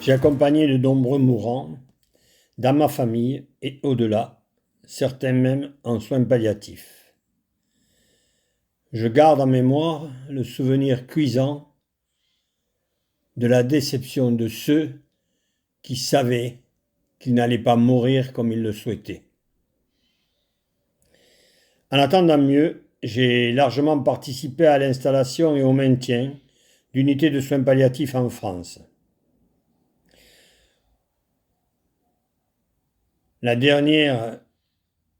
J'ai accompagné de nombreux mourants dans ma famille et au-delà, certains même en soins palliatifs. Je garde en mémoire le souvenir cuisant de la déception de ceux qui savaient qu'ils n'allaient pas mourir comme ils le souhaitaient. En attendant mieux, j'ai largement participé à l'installation et au maintien d'unités de soins palliatifs en France. La dernière,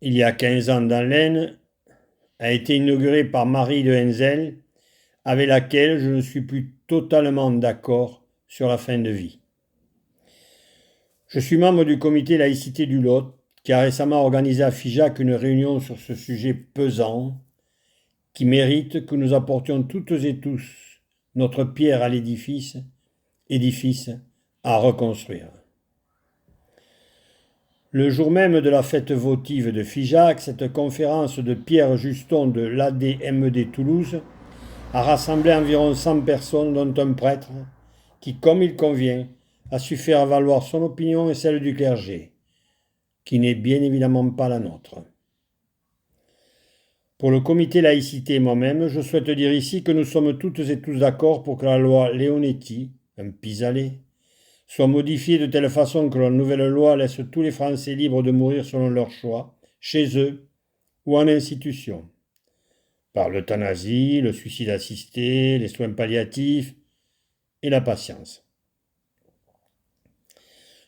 il y a 15 ans dans l'Aisne, a été inaugurée par Marie de Henzel, avec laquelle je ne suis plus totalement d'accord sur la fin de vie. Je suis membre du comité laïcité du Lot, qui a récemment organisé à Figeac une réunion sur ce sujet pesant, qui mérite que nous apportions toutes et tous notre pierre à l'édifice à reconstruire. Le jour même de la fête votive de Figeac, cette conférence de Pierre Juston de l'ADMD Toulouse a rassemblé environ 100 personnes, dont un prêtre, qui, comme il convient, a su faire valoir son opinion et celle du clergé, qui n'est bien évidemment pas la nôtre. Pour le comité laïcité et moi-même, je souhaite dire ici que nous sommes toutes et tous d'accord pour que la loi Leonetti, un pis-aller, soit modifiée de telle façon que la nouvelle loi laisse tous les Français libres de mourir selon leur choix, chez eux ou en institution, par l'euthanasie, le suicide assisté, les soins palliatifs et la patience.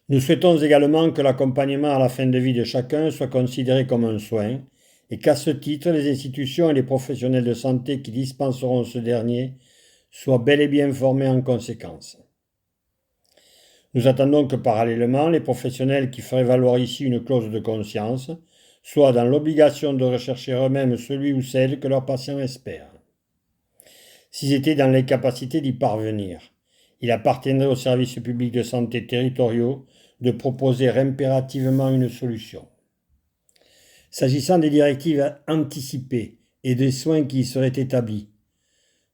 Nous souhaitons également que l'accompagnement à la fin de vie de chacun soit considéré comme un soin et qu'à ce titre, les institutions et les professionnels de santé qui dispenseront ce dernier soient bel et bien formés en conséquence. Nous attendons que parallèlement, les professionnels qui feraient valoir ici une clause de conscience soient dans l'obligation de rechercher eux-mêmes celui ou celle que leurs patients espèrent. S'ils étaient dans l'incapacité d'y parvenir, il appartiendrait aux services publics de santé territoriaux de proposer impérativement une solution. S'agissant des directives anticipées et des soins qui y seraient établis,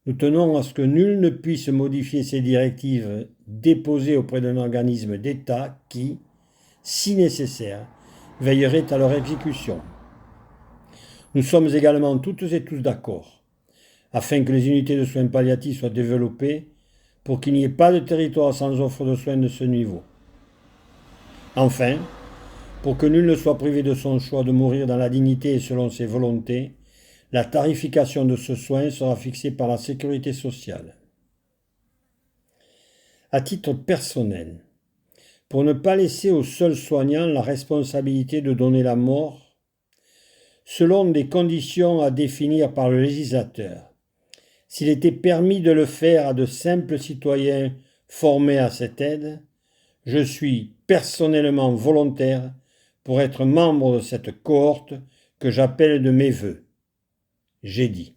nous tenons à ce que nul ne puisse modifier ces directives déposées auprès d'un organisme d'État qui, si nécessaire, veillerait à leur exécution. Nous sommes également toutes et tous d'accord, afin que les unités de soins palliatifs soient développées pour qu'il n'y ait pas de territoire sans offre de soins de ce niveau. Enfin, pour que nul ne soit privé de son choix de mourir dans la dignité et selon ses volontés, la tarification de ce soin sera fixée par la sécurité sociale. À titre personnel, pour ne pas laisser au seul soignant la responsabilité de donner la mort, selon des conditions à définir par le législateur, s'il était permis de le faire à de simples citoyens formés à cette aide, je suis personnellement volontaire pour être membre de cette cohorte que j'appelle de mes vœux. J'ai dit.